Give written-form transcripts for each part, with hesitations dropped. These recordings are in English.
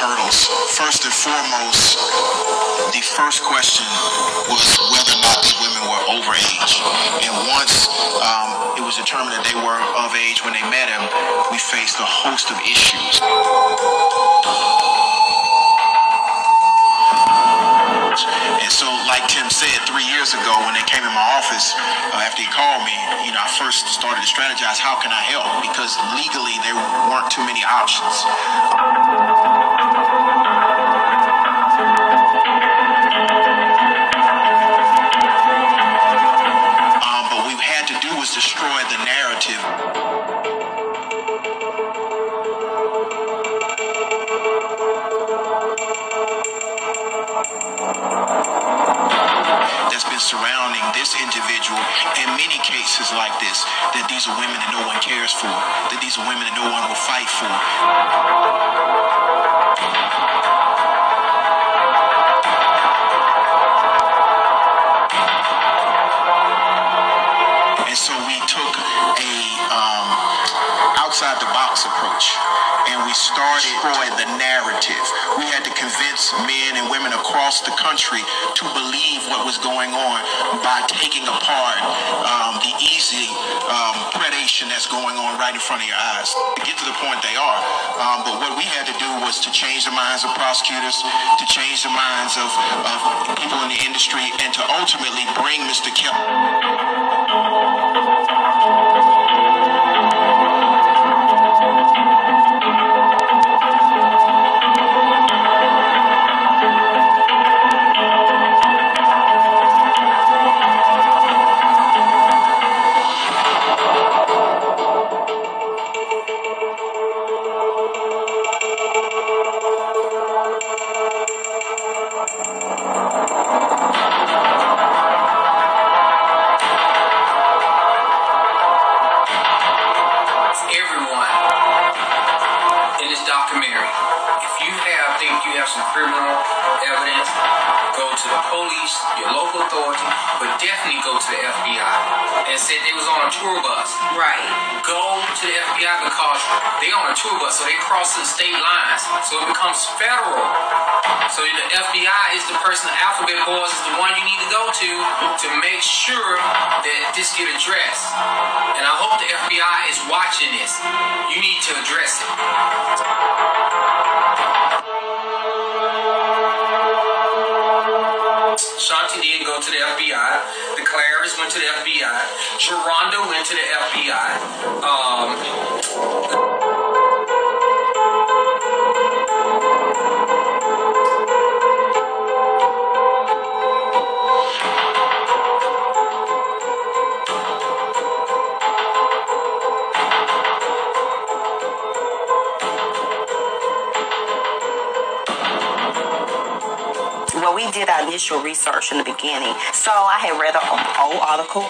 hurdles. First and foremost, the first question was whether or not these women were over age. And once it was determined that they were of age when they met him, we faced a host of issues. And so, like Tim said, 3 years ago when they came in my office, after he called me, I first started to strategize, how can I help? Because legally there weren't too many options. But what we had to do was destroy the narrative. That's been surrounding this individual in many cases like this, that these are women that no one cares for, that these are women that no one will fight for. And so we took a outside the box approach, and we started destroying the narrative. We had to convince men and women across the country to believe what was going on by taking apart the easy predation that's going on right in front of your eyes to get to the point they are. But what we had to do was to change the minds of prosecutors, to change the minds of people in the industry, and to ultimately bring Mr. Kelly. Some criminal evidence, go to the police, your local authority, but definitely go to the FBI. And said they was on a tour bus. Right. Go to the FBI because they on a tour bus, so they cross the state lines. So it becomes federal. So the FBI is the person, the alphabet boys is the one you need to go to make sure that this get addressed. And I hope the FBI is watching this. You need to address it. Shanti did go to the FBI. The Claris went to the FBI. Geronda went to the FBI. Well, we did our initial research in the beginning. So I had read an old article.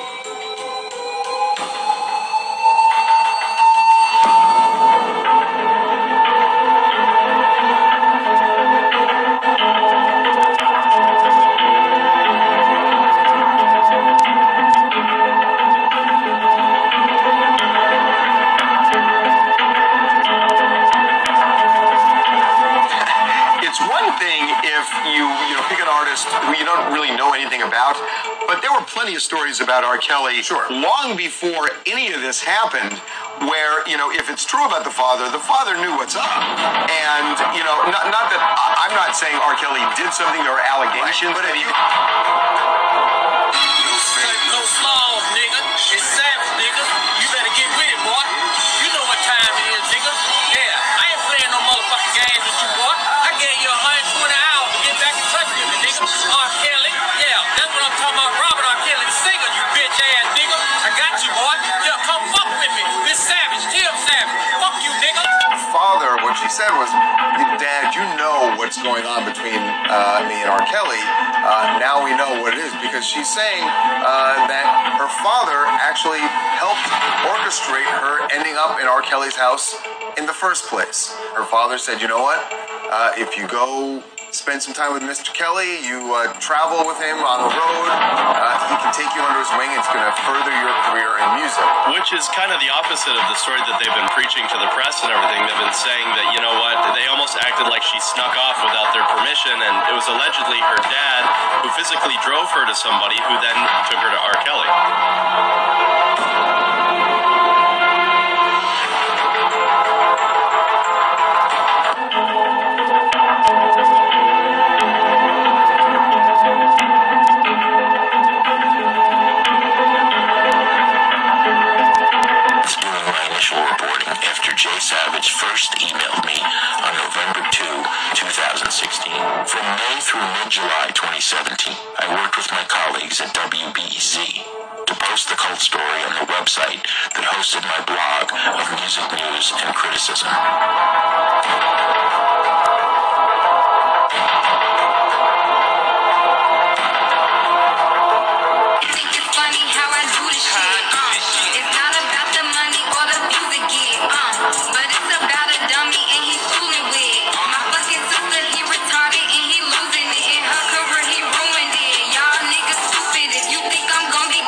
Pick an artist who you don't really know anything about, but there were plenty of stories about R. Kelly long before any of this happened, where, if it's true about the father knew what's up. And, not that I'm not saying R. Kelly did something or allegations, but if you... No flaws, nigga. It's savage, nigga. You better get with it, boy. You know what time it is, nigga. Yeah, I ain't playing no motherfucking games with you, boy. I gave you 120 hours to get back in touch with me, nigga. R. Kelly, yeah, that's what I'm talking about. Robert R. Kelly, the singer, you bitch ass nigga. I got you, boy. Yeah, come fuck with me. This Savage, Tim Savage. Fuck you, nigga. Father, what she said was, Dad, you know what's going on between me and R. Kelly. Now we know what it is, because she's saying that her father actually helped orchestrate her ending up in R. Kelly's house in the first place. Her father said, you know what? If you go spend some time with Mr. Kelly, you travel with him on the road, he can take you under his wing. It's going to further your career in music. Which is kind of the opposite of the story that they've been preaching to the press and everything. They've been saying that, you know what, they almost acted like she snuck off without their permission, and it was allegedly her dad who physically drove her to somebody who then took her to R. Kelly. Jay Savage first emailed me on November 2, 2016. From May through mid-July 2017, I worked with my colleagues at WBEZ to post the cult story on the website that hosted my blog of music news and criticism. But it's about a dummy and he's fooling with my fucking sister. He retarded and he losing it. In her career he ruined it. Y'all niggas stupid if you think I'm gonna be.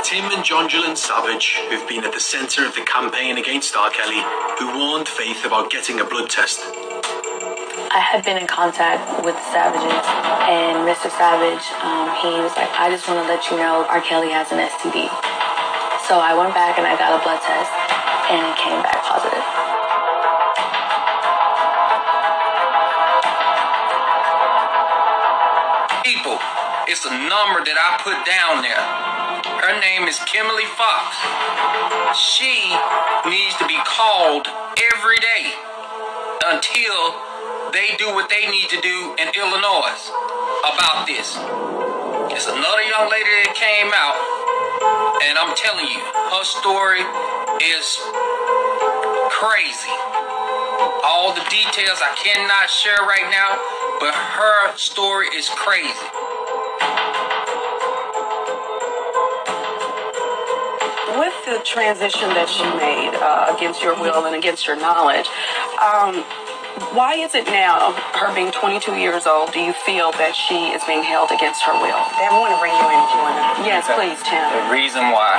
Tim and John Julian Savage, who've been at the centre of the campaign against R. Kelly, who warned Faith about getting a blood test. I had been in contact with the Savages, and Mr. Savage, he was like, I just want to let you know R. Kelly has an STD. So I went back and I got a blood test, and it came back positive. People, it's a number that I put down there. Her name is Kimberly Fox. She needs to be called every day until they do what they need to do in Illinois about this. It's another young lady that came out, and I'm telling you, her story is crazy. All the details I cannot share right now, but her story is crazy. With the transition that she made against your will and against your knowledge, why is it now, her being 22 years old, do you feel that she is being held against her will? They want to bring you in if you want to. Yes, please, Tim. The reason why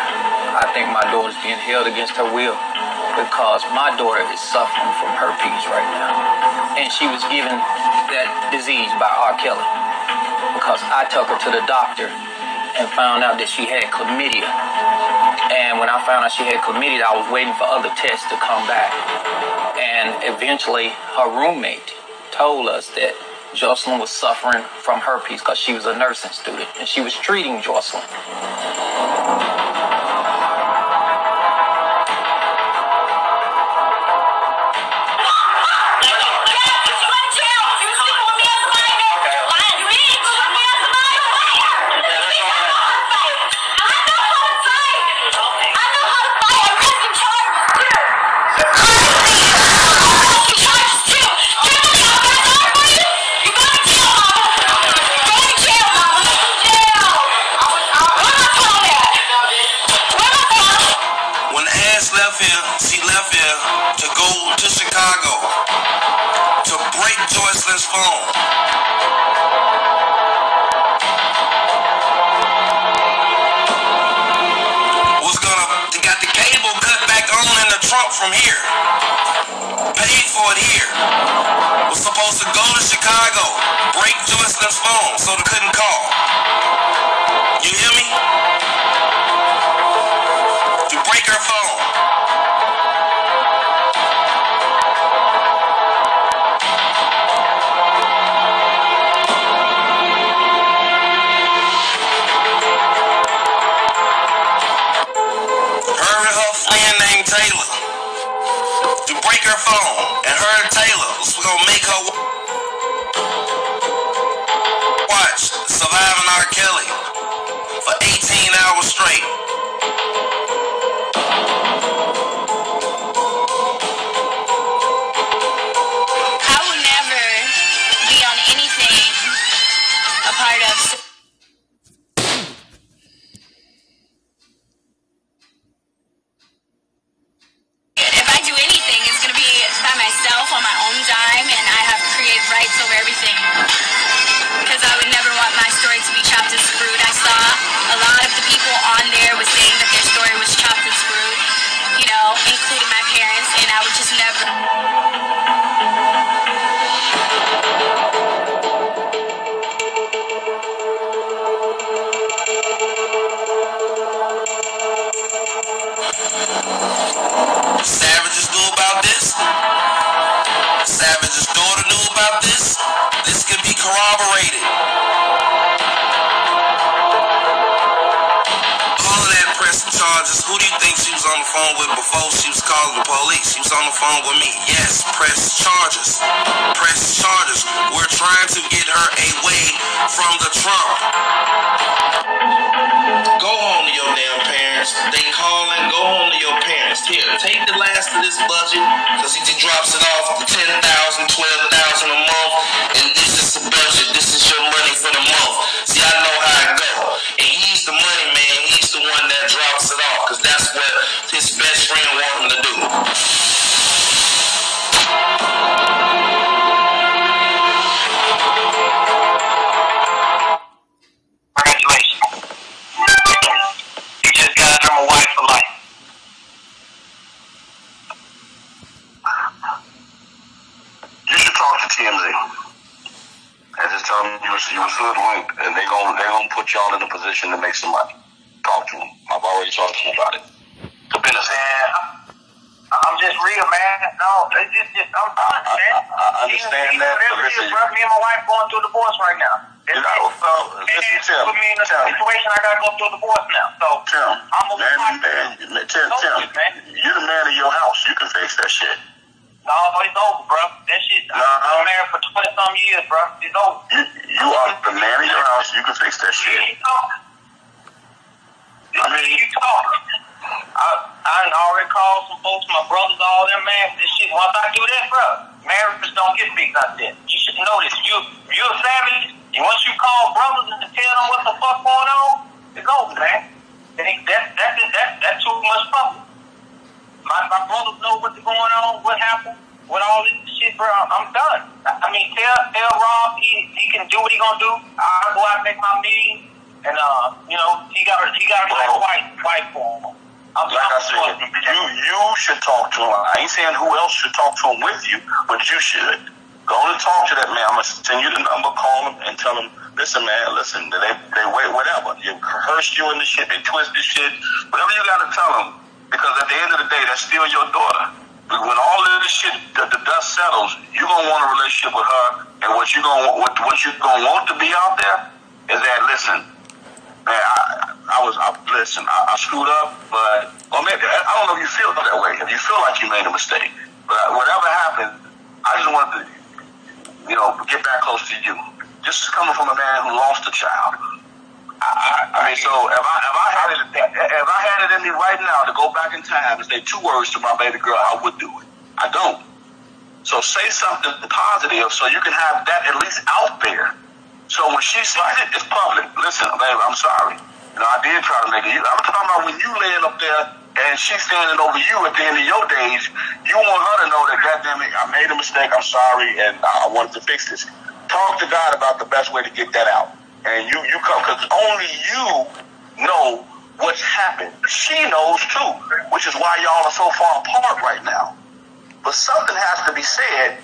I think my daughter's being held against her will, because my daughter is suffering from herpes right now. And she was given that disease by R. Kelly. Because I took her to the doctor and found out that she had chlamydia. And when I found out she had chlamydia, I was waiting for other tests to come back. And eventually, her roommate told us that Jocelyn was suffering from herpes because she was a nursing student, and she was treating Jocelyn. She left here to go to Chicago to break Jocelyn's phone. They got the cable cut back on in the trunk from here. Paid for it here. Was supposed to go to Chicago, break Jocelyn's phone so they couldn't call. You hear me? To break her phone. Taylor to break her phone, and her and Taylor was gonna make her watch Surviving R. Kelly for 18 hours straight. I will never be on anything a part of. On my own dime, and I rights over everything. Because I would never want my story to be chopped and screwed. I saw a lot of the people on there was saying that their story was chopped and screwed, you know, including my parents, and I would just never. Savage's knew about this. Savage's daughter knew about this. This can be corroborated. All of that pressing charges. Who do you think she was on the phone with before she was calling the police? She was on the phone with me. Yes, press charges. Press charges. We're trying to get her away from the Trump. Go home to your damn parents. They calling. Go home to your parents. Here, take the last of this budget, because he drops it off to $10,000, $12,000 a month, and this is the budget. This is your money for the month. See, I know how it go. And he's the money man. He's the one that drops it off, because that's what his best friend want him to do. You was hoodwinked, and they gonna put y'all in a position to make some money. Talk to them. I've already talked to them about it. I'm just real, man. No, it's just I'm done, man. I understand that, but listen, me and my wife going through a divorce right now. Listen, Tim. Put me in a situation I gotta go through a divorce now. So Tim, I'm a Tim, you're the man of your house. You can fix that shit. No, it's over, bro. That shit, I'm married for 20-some years, bro. It's over. You are the man of your house. You can fix that shit. I mean, you talk. I already called some folks, my brothers, all them, man. This shit, once I do that, bro, marriages don't get fixed out there. You should know this. You're a savage, and once you call brothers and tell them what the fuck going on, it's over, man. That's too much trouble. My brothers know what's going on, what happened, with all this shit, bro. I'm done. I mean, tell Rob he can do what he gonna do. I'll go out and make my meeting, and you know, he got a nice wife for him. Like I said, you should talk to him. I ain't saying who else should talk to him with you, but you should. Go and talk to that man. I'm gonna send you the number, call him, and tell him, listen, man, listen, they wait, whatever. You cursed you in the shit, they twist the shit, whatever you gotta tell them. Because at the end of the day, that's still your daughter. When all of this shit, the dust settles, you're gonna want a relationship with her, and what you're gonna want to be out there is that, listen, man, I screwed up, but, or maybe, I don't know if you feel that way, if you feel like you made a mistake, but whatever happened, I just wanted to, you know, get back close to you. This is coming from a man who lost a child. I mean, so if I had it in me right now to go back in time and say 2 words to my baby girl, I would do it. I don't. So say something positive so you can have that at least out there. So when she sees it, it's public. Listen, baby, I'm sorry. You know, I did try to make it. I'm talking about when you laying up there and she's standing over you at the end of your days, you want her to know that, goddamn it, I made a mistake, I'm sorry, and I wanted to fix this. Talk to God about the best way to get that out. And you come, because only you know what's happened. She knows too, which is why y'all are so far apart right now. But something has to be said.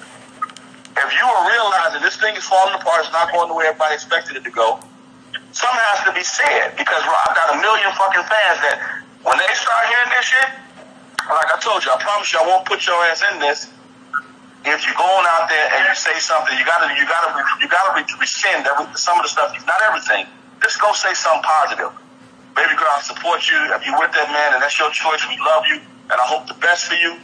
If you are realizing this thing is falling apart, it's not going the way everybody expected it to go, something has to be said. Because Rob got a million fucking fans that when they start hearing this shit, like I told you, I promise you I won't put your ass in this. If you're going out there and you say something, you gotta rescind some of the stuff. Not everything. Just go say something positive. Baby girl, I support you. If you're with that man and that's your choice, we love you and I hope the best for you.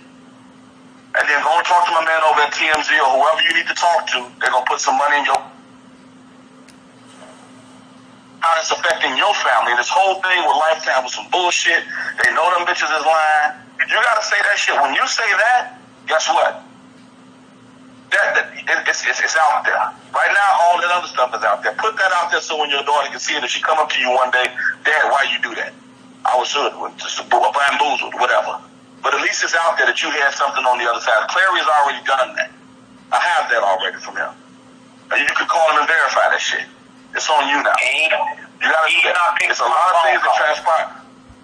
And then go and talk to my man over at TMZ or whoever you need to talk to. They're gonna put some money in your. How it's affecting your family. This whole thing with Lifetime was some bullshit. They know them bitches is lying. You gotta say that shit. When you say that, guess what? It's out there. Right now, all that other stuff is out there. Put that out there so when your daughter can see it, if she come up to you one day, Dad, why you do that? I was hoodwinked, just bamboozled, whatever. But at least it's out there that you had something on the other side. Clary's already done that. I have that already from him. You can call him and verify that shit. It's on you now. You gotta do that. It's a lot of things that transpire.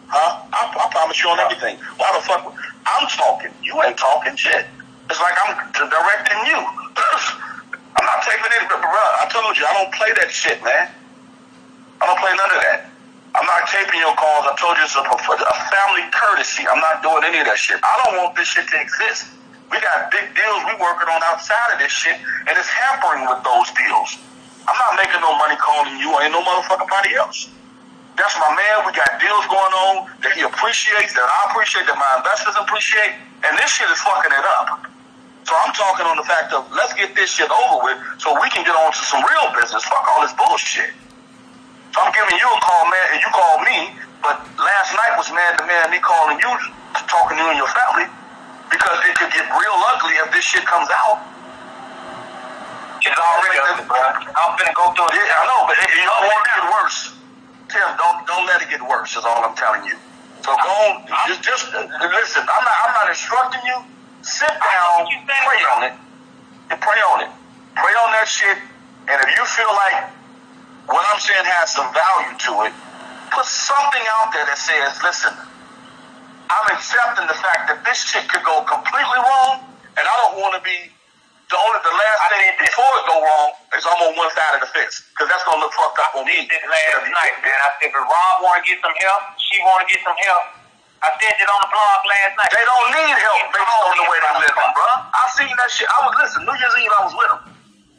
Huh? I promise you on everything. Why the fuck? I'm talking. You ain't talking shit. It's like I'm directing you. I'm not taking it, bro. I told you, I don't play that shit, man. I don't play none of that. I'm not taping your calls. I told you it's a family courtesy. I'm not doing any of that shit. I don't want this shit to exist. We got big deals we working on outside of this shit, and it's hampering with those deals. I'm not making no money calling you. Ain't no motherfucking body else. That's my man. We got deals going on that he appreciates, that I appreciate, that my investors appreciate, and this shit is fucking it up. So I'm talking on the fact of let's get this shit over with so we can get on to some real business. Fuck all this bullshit. So I'm giving you a call, man, and you call me, but last night was man to man, me calling you, talking to you and your family, because it could get real ugly if this shit comes out. It's already ugly, bro. I'm finna go through it. Yeah, I know, but you don't want it to get worse. Tim, don't let it get worse, is all I'm telling you. So go on, just listen, I'm not instructing you. Sit down, pray on it, and pray on it. Pray on that shit, and if you feel like what I'm saying has some value to it, put something out there that says, listen, I'm accepting the fact that this shit could go completely wrong, and I don't want to be the last thing before it go wrong is I'm on one side of the fence, because that's going to look fucked up on me. I did this last night, man. I said, if Rob want to get some help, she want to get some help. I said it on the blog last night. They don't need help based on the way they living, bro. I seen that shit. I was listening. New Year's Eve, I was with them.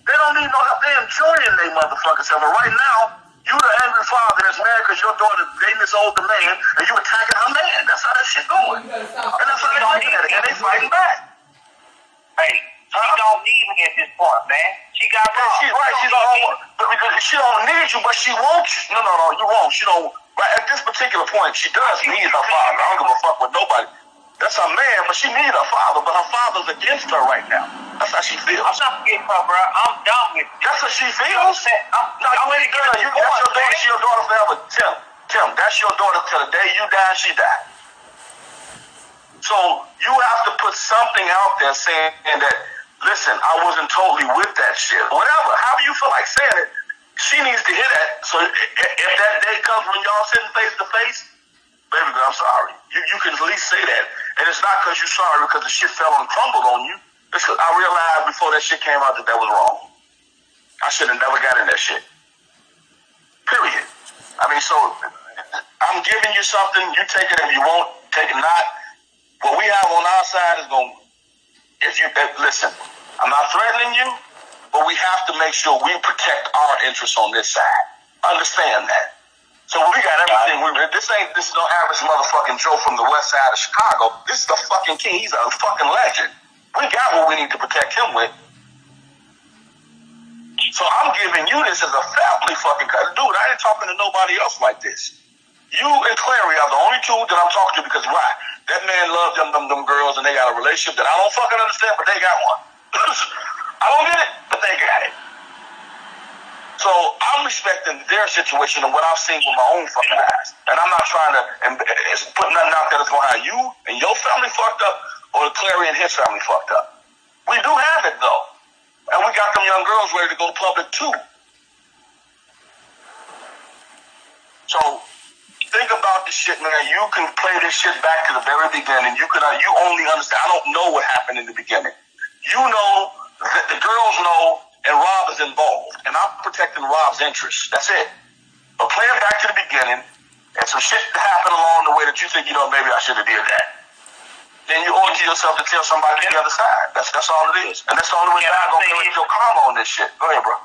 They don't need no help. They enjoying they motherfuckers. But right now, you the angry father that's mad because your daughter dating this older man and you attacking her man. That's how that shit going. And that's how they looking at it. And they fighting back. Hey, she don't need me at this point, man. She got wrong. She's right. She don't need you, but she wants you. No, you won't. She don't. Right at this particular point, she does need her father. I don't give a fuck with nobody. That's her man, but she needs her father. But her father's against her right now. That's how she feels. I'm not against her, bro. I'm done with it. That's how she feels. No, you ain't good. That's your daughter. She your daughter forever. Tim, that's your daughter till the day you die, she died. So you have to put something out there saying that, listen, I wasn't totally with that shit. Whatever. However you feel like saying it. She needs to hear that. So if that day comes when y'all sitting face to face, baby girl, I'm sorry. You can at least say that. And it's not because you're sorry because the shit fell and crumbled on you. It's because I realized before that shit came out that was wrong. I should have never got in that shit. Period. I mean, so I'm giving you something. You take it if you won't. Take it not. What we have on our side is going to, listen, I'm not threatening you. But we have to make sure we protect our interests on this side. Understand that. So we got everything. This is no average motherfucking Joe from the west side of Chicago. This is the fucking king. He's a fucking legend. We got what we need to protect him with. So I'm giving you this as a family fucking cut. Dude, I ain't talking to nobody else like this. You and Clary are the only two that I'm talking to because why? That man loves them girls and they got a relationship that I don't fucking understand, but they got one. I don't get it, but they got it. So I'm respecting their situation and what I've seen with my own fucking eyes. And I'm not trying to put nothing out there that's going to have you and your family fucked up or Clary and his family fucked up. We do have it, though. And we got them young girls ready to go public, too. So think about this shit, man. You can play this shit back to the very beginning. You only understand. I don't know what happened in the beginning. You know that the girls know, and Rob is involved, and I'm protecting Rob's interests. That's it. But play it back to the beginning, and some shit happened along the way that you think, maybe I should have did that. Then you owe it to yourself to tell somebody on the other side. That's all it is. And that's the only way you're going to collect your karma on this shit. Go ahead, bro.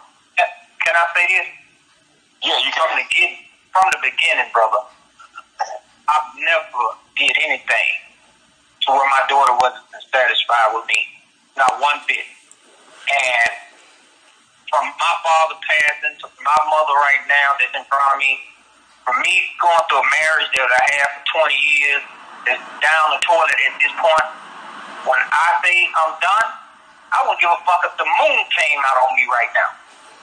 Can I say this? Yeah, you can. From the beginning, brother, I've never did anything to where my daughter wasn't satisfied with me. Not one bit. And from my father passing to my mother right now that's in front of me, from me going through a marriage that I had for 20 years, that's down the toilet at this point, when I say I'm done, I wouldn't give a fuck if the moon came out on me right now.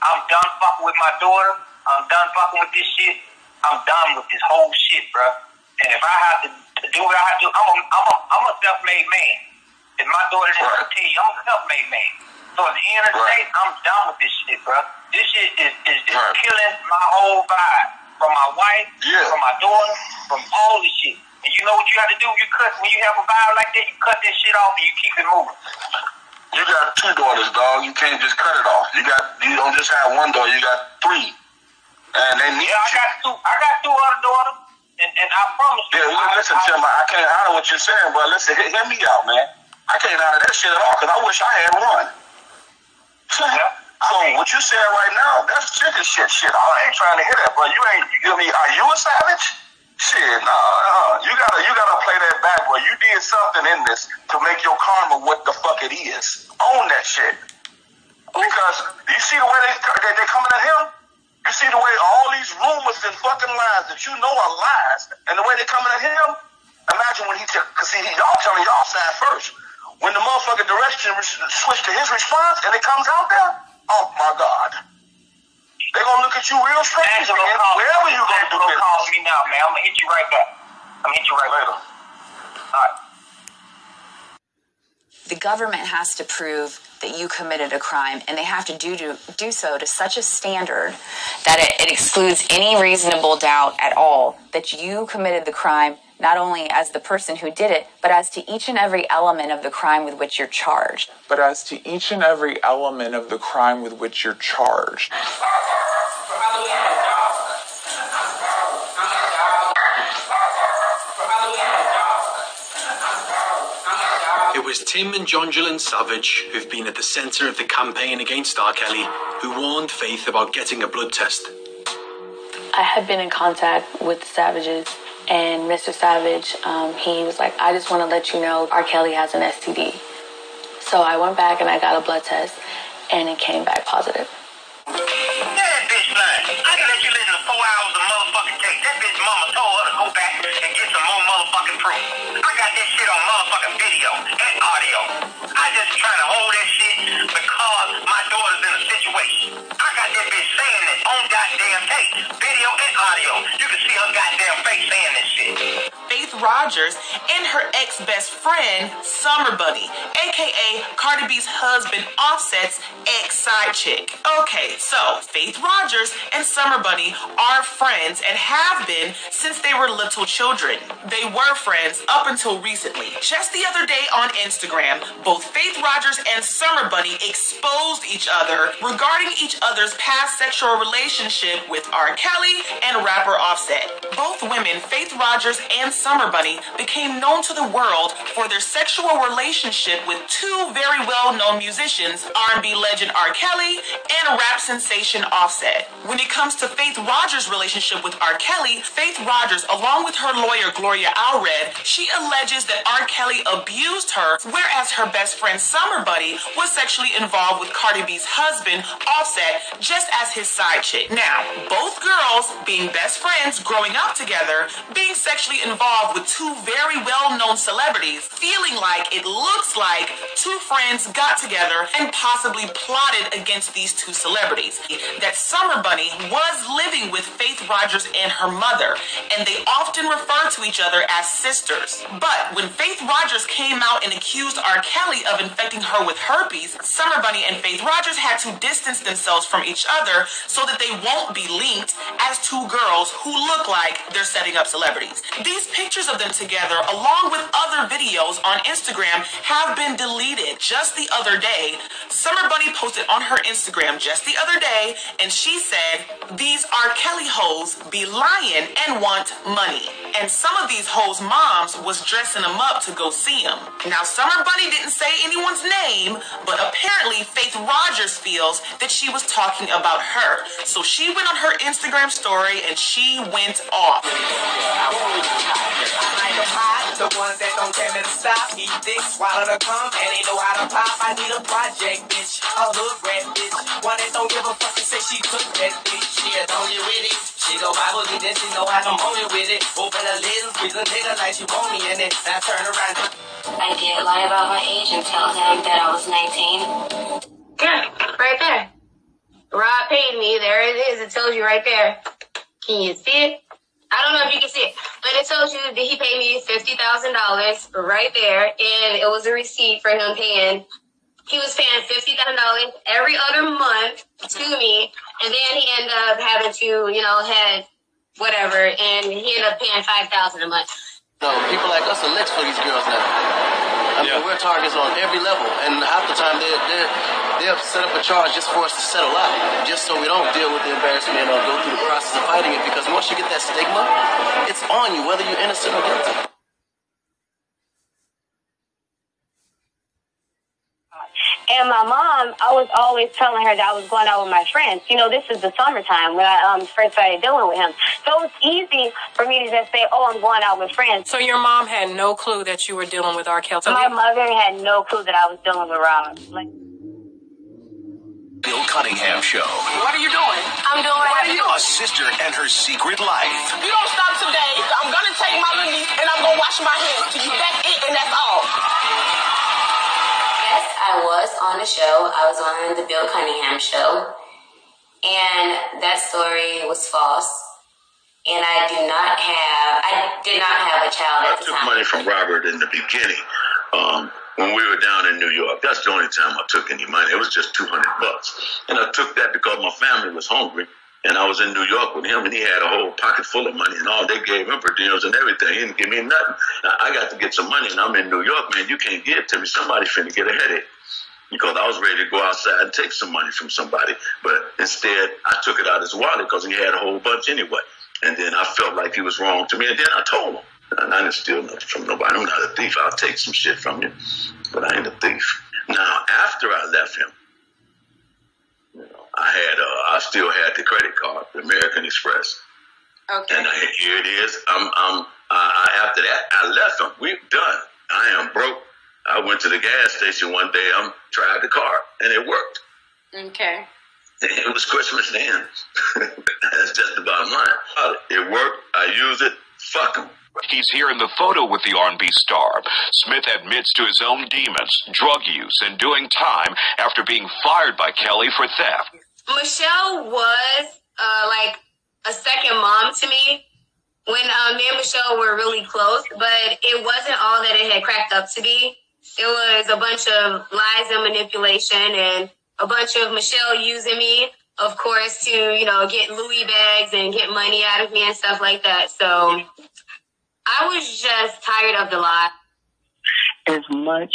I'm done fucking with my daughter. I'm done fucking with this shit. I'm done with this whole shit, bro. And if I have to do what I have to do, I'm a self-made man. If my daughter didn't tell you, I'm a self-made man. So at the end of the day, I'm done with this shit, bro. This shit is killing my whole vibe. From my wife, from my daughter, from all this shit. And you know what you have to do? When you have a vibe like that, you cut that shit off and you keep it moving. You got 2 daughters, dog. You can't just cut it off. You don't just have 1 daughter. You got 3, and they need. I got 2 other daughters, and I promise you. Yeah, listen, Tim. I can't honor what you're saying, but listen, hear me out, man. I can't honor that shit at all because I wish I had 1. So what you saying right now, that's chicken shit. I ain't trying to hear that, bro. Are you a savage? Shit, nah. You gotta play that back, bro. You did something in this to make your karma what the fuck it is. Own that shit. Because you see the way they coming at him? You see the way all these rumors and fucking lies that you know are lies, and the way they coming at him? Imagine when because see, y'all telling y'all side first. When the motherfucking direction switched to his response and it comes out there, oh my God. They're gonna look at you real strange, man. Wherever you gonna do business. Call me now, man. I'm gonna hit you right back. Later. All right. The government has to prove that you committed a crime, and they have to do so to such a standard that it excludes any reasonable doubt at all that you committed the crime, not only as the person who did it, but as to each and every element of the crime with which you're charged. It was Tim and Jonjolin Savage, who've been at the centre of the campaign against R. Kelly, who warned Faith about getting a blood test. I had been in contact with the Savages, and Mr. Savage, he was like, I just want to let you know R. Kelly has an STD. So I went back and I got a blood test, and it came back positive. That bitch lying. I can let you listen to 4 hours of motherfucking tape. That bitch mama told her to go back and get some more motherfucking proof. I got that shit on motherfucking video and audio. I just trying to hold that shit because my daughter's in a situation. I got that bitch saying this on goddamn tape, video and audio. You can see her goddamn face saying this shit. Faith Rogers and her ex-best friend, Summer Bunny, aka Cardi B's husband Offset's ex-side chick. Okay, so Faith Rogers and Summer Bunny are friends and have been since they were little children. They were friends up until recently. Just the other day on Instagram, both Faith Rogers and Summer Bunny exposed each other regarding each other's past sexual relationship with R. Kelly and rapper Offset. Both women, Faith Rogers and Summer Bunny, became known to the world for their sexual relationship with 2 very well-known musicians, R&B legend R. Kelly and rap sensation Offset. When it comes to Faith Rogers' relationship with R. Kelly, Faith Rogers, along with her lawyer Gloria Allred, she alleges that R. Kelly abused her, whereas her best friend Summer Bunny was sexually involved with Cardi B's husband, Offset, just as his side chick. Now, both girls, being best friends growing up together, being sexually involved with 2 very well-known celebrities, feeling like it looks like 2 friends got together and possibly plotted against these 2 celebrities. That Summer Bunny was living with Faith Rogers and her mother, and they often refer to each other as sisters. But when Faith Rogers came out and accused R. Kelly of infecting her with herpes, Summer Bunny and Faith Rogers had to distance themselves from each other so that they won't be linked as 2 girls who look like they're setting up celebrities. These pictures of them together, along with other videos on Instagram, have been deleted. Just the other day, Summer Bunny posted on her Instagram just the other day, and she said, "These R. Kelly hoes be lying and want money." And some of these hoes' moms was dressing them up to go see them. Now, Summer Bunny didn't say anyone's name, but apparently Faith Rogers feels that she was talking about her. So she went on her Instagram story and she went off. The ones that don't tell me to stop, eat dick, swallow the cum, and they know how to pop. I need a project, bitch, a hood rat, bitch, one that don't give a fuck and say she cook that bitch. She a don't get with it, she go Bible, then she know how to moan it with it. Open her lips, squeeze a nigga like she want me in it. Now turn around. I did lie about my age and tell him that I was 19. Yeah, right there. Rob paid me. There it is. It tells you right there. Can you see it? I don't know if you can see it, but it tells you that he paid me $50,000 right there, and it was a receipt for him paying he was paying $50,000 every other month to me, and then he ended up having to, you know, had whatever, and he ended up paying $5,000 a month. No, people like us are licks for these girls now. I mean, we're targets on every level, and half the time they'll set up a charge just for us to settle out, just so we don't deal with the embarrassment or go through the process of fighting it, because once you get that stigma, it's on you, whether you're innocent or guilty. And my mom, I was always telling her that I was going out with my friends. You know, this is the summertime when I first started dealing with him. So it's easy for me to just say, oh, I'm going out with friends. So your mom had no clue that you were dealing with R. Kelly? My mother had no clue that I was dealing with Rob. Like, Bill Cunningham Show. What are you doing? I'm doing what? A sister and her secret life. You don't stop today. I'm going to take my little niece and I'm going to wash my hands to you. That's it and that's all. Yes, I was on a show. I was on the Bill Cunningham Show. And that story was false. And I did not have a child at the time. I took money from Robert in the beginning. When we were down in New York, that's the only time I took any money. It was just $200. And I took that because my family was hungry. And I was in New York with him, and he had a whole pocket full of money, and all they gave him for dinners and everything. He didn't give me nothing. Now, I got to get some money, and I'm in New York, man. You can't give it to me. Somebody finna get a headache. Because I was ready to go outside and take some money from somebody. But instead, I took it out of his wallet because he had a whole bunch anyway. And then I felt like he was wrong to me, and then I told him. And I didn't steal nothing from nobody. I'm not a thief. I'll take some shit from you, but I ain't a thief. Now, after I left him, I still had the credit card, the American Express. Okay. And here it is. After that, I left him. We're done. I am broke. I went to the gas station one day. Tried the car, and it worked. Okay. It was Christmas then. That's just the bottom line. It worked. I used it. Fuck him. He's here in the photo with the R&B star. Smith admits to his own demons, drug use, and doing time after being fired by Kelly for theft. Michelle was like a second mom to me. When me and Michelle were really close, but it wasn't all that it had cracked up to be. It was a bunch of lies and manipulation and a bunch of Michelle using me, of course, to, you know, get Louis bags and get money out of me and stuff like that. So I was just tired of the lie. As much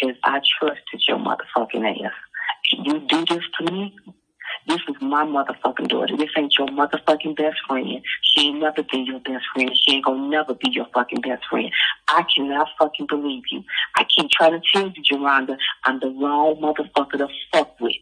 as I trusted your motherfucking ass, you do this to me, this is my motherfucking daughter. This ain't your motherfucking best friend. She ain't never been your best friend. She ain't gonna never be your fucking best friend. I cannot fucking believe you. I keep trying to tell you, Geronda, I'm the wrong motherfucker to fuck with.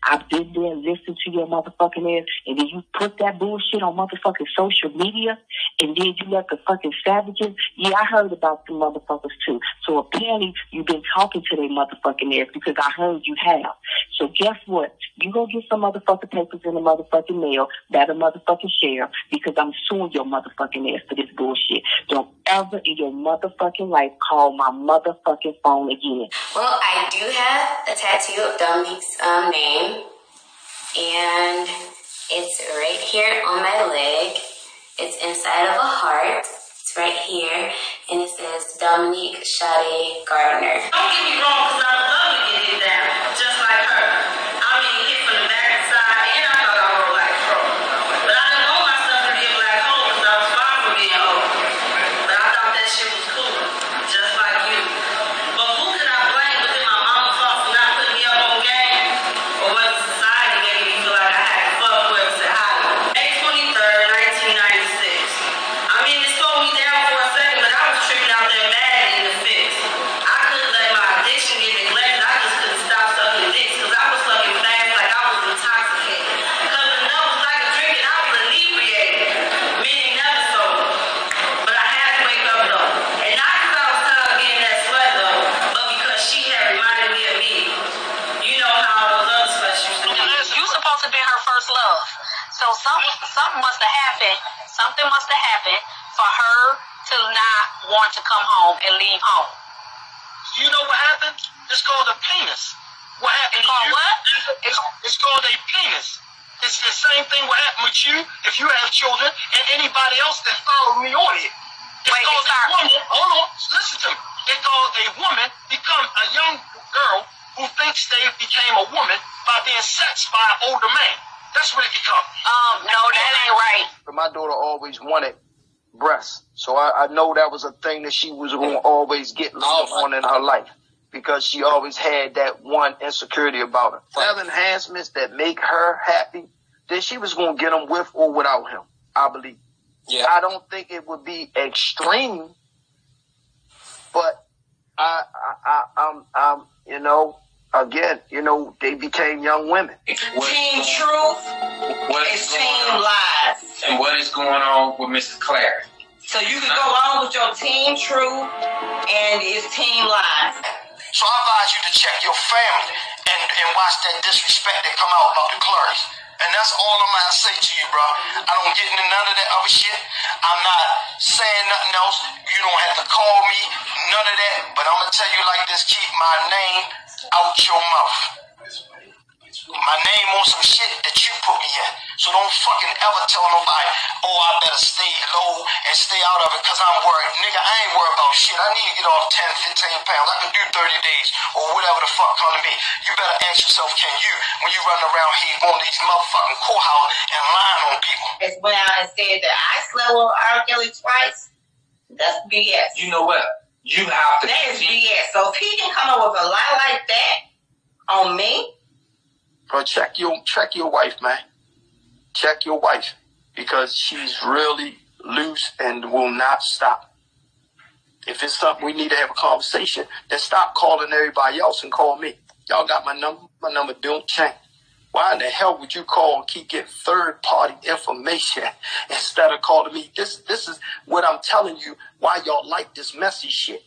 I've been there and listened to your motherfucking ass, and then you put that bullshit on motherfucking social media, and then you let the fucking savages. Yeah, I heard about the motherfuckers too. So apparently you've been talking to their motherfucking ass because I heard you have. So guess what? You go get some motherfucking papers in the motherfucking mail that a motherfucking share, because I'm suing your motherfucking ass for this bullshit. Don't ever in your motherfucking life call my motherfucking phone again. Well, I do have a tattoo of Dominique's name, and it's right here on my leg. It's inside of a heart. It's right here, and it says Dominique Sade Gardner. Don't get me wrong, because I love to get it down, just like her. I mean, hit from the back and side, and I thought I rolled like a pro. But I didn't know myself to be a black hole because I was far from being old. But I thought that shit was cool, just like you. But who could I blame? Was it my mama's fault for not putting me up on game? Or was it society making me feel like I had to fuck with and say hi? May 23rd, 1996. I mean, it slowed me down for a second, but I was tripping out there bad in the fix. I couldn't let my addiction get neglected. I just couldn't stop sucking dicks because I was sucking fast like I was intoxicated. Because enough was like a drink and I was inebriated, meaning never sober. But I had to wake up though. And not because I was tired of being that slut though, but because she had reminded me of me. You know how those other sluts used to be. You supposed to be her first love. So something must have happened. Something must have happened for her to not want to come home and leave home. You know what happened? It's called a penis. What happened? It's called what? It's called a penis. It's the same thing what happened with you if you have children and anybody else that follow me on it. It's called a woman. Hold on, listen to me. It's called a woman become a young girl who thinks they became a woman by being sexed by an older man. That's what it becomes. No, that ain't right. But my daughter always wanted breasts. So I know that was a thing that she was going to always get later on in her life. Because she always had that one insecurity about her. Other enhancements that make her happy, then she was going to get them with or without him, I believe. Yeah. I don't think it would be extreme, but I'm you know, again, you know, they became young women. Team Truth is Team Lies. And what is going on with Mrs. Claire? So you can go on with your Team Truth and it's Team Lies. So I advise you to check your family and watch that disrespect that come out about the Claires. And that's all I'm going to say to you, bro. I don't get into none of that other shit. I'm not saying nothing else. You don't have to call me, none of that. But I'm going to tell you like this, keep my name out your mouth. My name on some shit that you put me in. So don't fucking ever tell nobody, oh, I better stay low and stay out of it because I'm worried. Nigga, I ain't worried about shit. I need to get off 10, 15 pounds. I can do 30 days or whatever the fuck come to me. You better ask yourself, can you, when you run around here going to these motherfucking courthouses and lying on people? It's when I said that I slept with R. Kelly twice. That's BS. You know what? You have to. That is BS. So if he can come up with a lie like that on me. But check your wife, man. Check your wife. Because she's really loose and will not stop. If it's something we need to have a conversation, then stop calling everybody else and call me. Y'all got my number. My number don't change. Why in the hell would you call and keep getting third-party information instead of calling me? This is what I'm telling you, why y'all like this messy shit.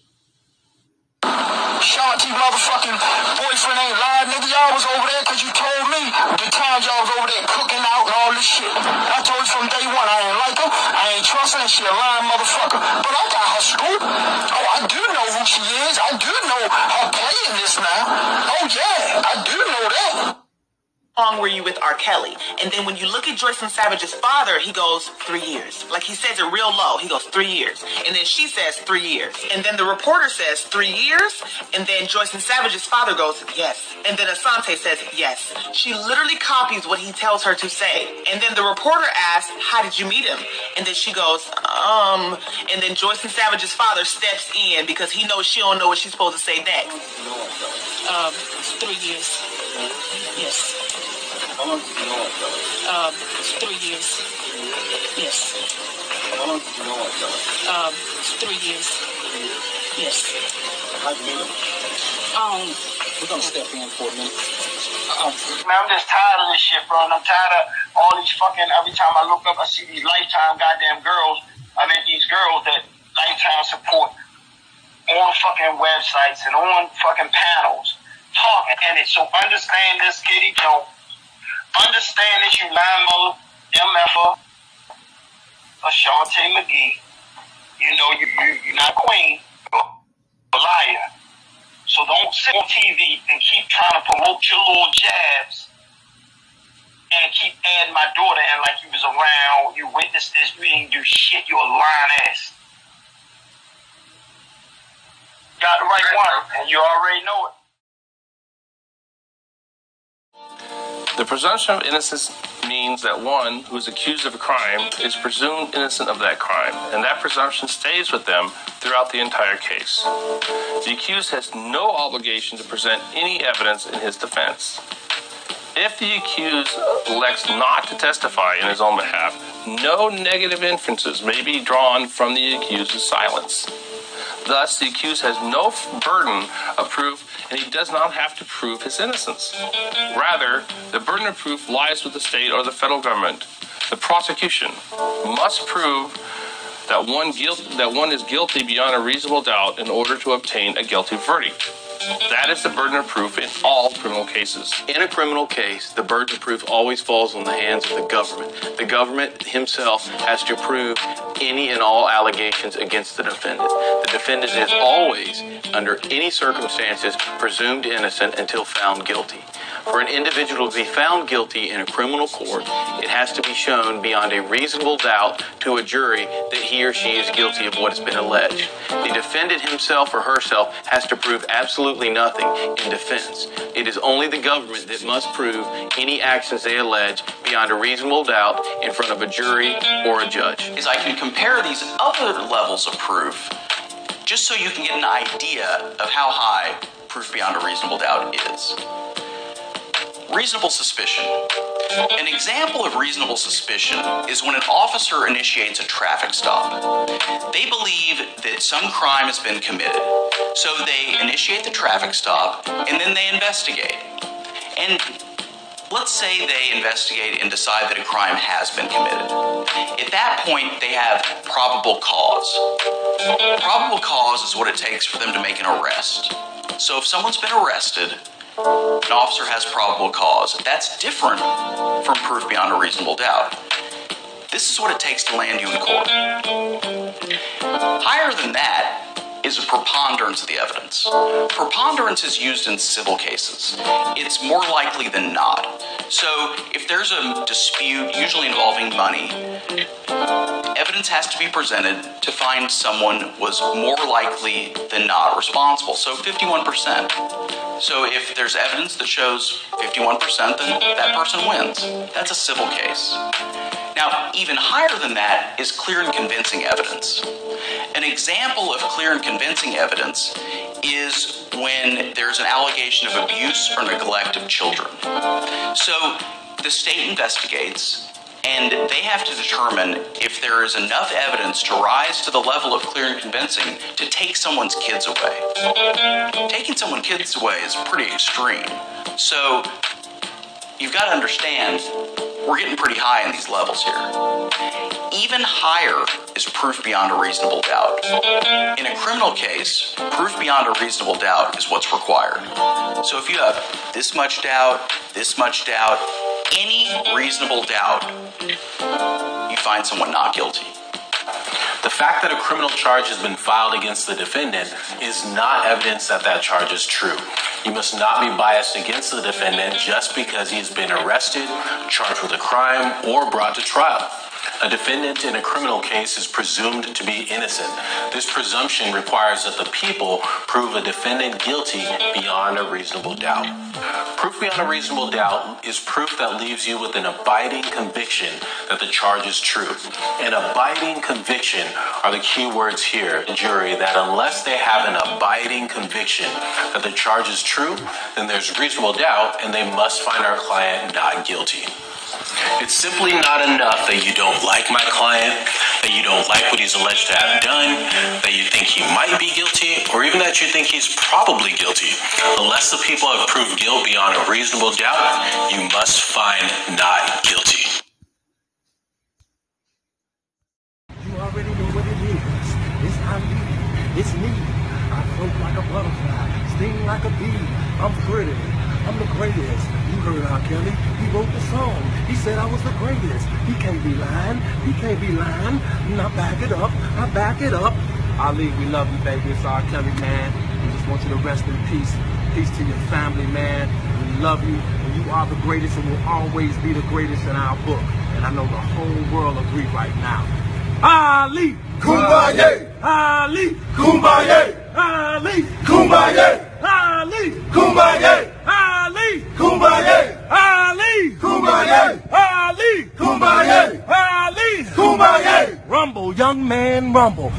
Sean T motherfucking boyfriend ain't lying, nigga. Y'all was over there because you told me the times y'all was over there cooking out and all this shit. I told you from day one I ain't like her. I ain't trust her and she a lying motherfucker. But I got her scoop. Oh, I do know who she is. I do know her playing this now. Oh, yeah, I do know that. How long were you with R. Kelly? And then when you look at Joycelyn Savage's father, he goes 3 years. Like he says it real low. He goes 3 years. And then she says 3 years. And then the reporter says 3 years. And then Joycelyn Savage's father goes, yes. And then Asante says, yes. She literally copies what he tells her to say. And then the reporter asks, how did you meet him? And then she goes, And then Joycelyn Savage's father steps in because he knows she don't know what she's supposed to say next. 3 years. Yes. How long did you know R. Kelly? 3 years. Yes. How long did you know R. Kelly? 3 years. Yes. How'd you meet him? We're gonna step in for a minute. Man, I'm just tired of this shit, bro. And I'm tired of all these fucking, every time I look up, I see these Lifetime goddamn girls. I mean, these girls that Lifetime support on fucking websites and on fucking panels talking. And it's so understand this, Kitty Joe. Understand this, you lying mother, MFer, Ashante McGee. You know, you're not queen, you're a liar. So don't sit on TV and keep trying to promote your little jabs and keep adding my daughter in like you was around, you witnessed this, you didn't do shit, you a lying ass. Got the right one, and you already know it. The presumption of innocence means that one who is accused of a crime is presumed innocent of that crime, and that presumption stays with them throughout the entire case. The accused has no obligation to present any evidence in his defense. If the accused elects not to testify in his own behalf, no negative inferences may be drawn from the accused's silence. Thus, the accused has no burden of proof, and he does not have to prove his innocence. Rather, the burden of proof lies with the state or the federal government. The prosecution must prove that one is guilty beyond a reasonable doubt in order to obtain a guilty verdict. That is the burden of proof in all criminal cases. In a criminal case, the burden of proof always falls on the hands of the government. The government himself has to prove any and all allegations against the defendant. The defendant is always, under any circumstances, presumed innocent until found guilty. For an individual to be found guilty in a criminal court, it has to be shown beyond a reasonable doubt to a jury that he or she is guilty of what has been alleged. The defendant himself or herself has to prove absolutely nothing in defense. It is only the government that must prove any actions they allege beyond a reasonable doubt in front of a jury or a judge. Is I can compare these other levels of proof just so you can get an idea of how high proof beyond a reasonable doubt is. Reasonable suspicion. An example of reasonable suspicion is when an officer initiates a traffic stop. They believe that some crime has been committed, so they initiate the traffic stop and then they investigate. And let's say they investigate and decide that a crime has been committed. At that point, they have probable cause. Probable cause is what it takes for them to make an arrest. So if someone's been arrested, an officer has probable cause. That's different from proof beyond a reasonable doubt. This is what it takes to land you in court. Higher than that is a preponderance of the evidence. Preponderance is used in civil cases. It's more likely than not. So if there's a dispute, usually involving money, evidence has to be presented to find someone was more likely than not responsible. So 51%. So if there's evidence that shows 51%, then that person wins. That's a civil case. Now, even higher than that is clear and convincing evidence. An example of clear and convincing evidence is when there's an allegation of abuse or neglect of children. So the state investigates, and they have to determine if there is enough evidence to rise to the level of clear and convincing to take someone's kids away. Taking someone's kids away is pretty extreme. So you've got to understand, we're getting pretty high in these levels here. Even higher is proof beyond a reasonable doubt. In a criminal case, proof beyond a reasonable doubt is what's required. So if you have this much doubt, any reasonable doubt, you find someone not guilty. The fact that a criminal charge has been filed against the defendant is not evidence that that charge is true. You must not be biased against the defendant just because he's been arrested, charged with a crime, or brought to trial. A defendant in a criminal case is presumed to be innocent. This presumption requires that the people prove a defendant guilty beyond a reasonable doubt. Proof beyond a reasonable doubt is proof that leaves you with an abiding conviction that the charge is true. An abiding conviction are the key words here, jury, that unless they have an abiding conviction that the charge is true, then there's reasonable doubt and they must find our client not guilty. It's simply not enough that you don't like my client, that you don't like what he's alleged to have done, that you think he might be guilty, or even that you think he's probably guilty. Unless the people have proved guilt beyond a reasonable doubt, you must find not guilty. You already know what it is. It's me. It's me. I float like a butterfly, sting like a bee. I'm pretty. I'm the greatest. You heard R. Kelly. He wrote the song. He said I was the greatest. He can't be lying. He can't be lying. And I back it up. I back it up. Ali, we love you, baby. It's R. Kelly, man. We just want you to rest in peace. Peace to your family, man. We love you. And you are the greatest and will always be the greatest in our book. And I know the whole world agree right now. Ali! Kumbaya! Ali! Kumbaya! Ali! Kumbaya! Ali! Kumbaya! Ali! Kumbaya! Ali! Kumbaya! Ali! Kumbaya! Ali! Kumbaya! Rumble, young man, rumble.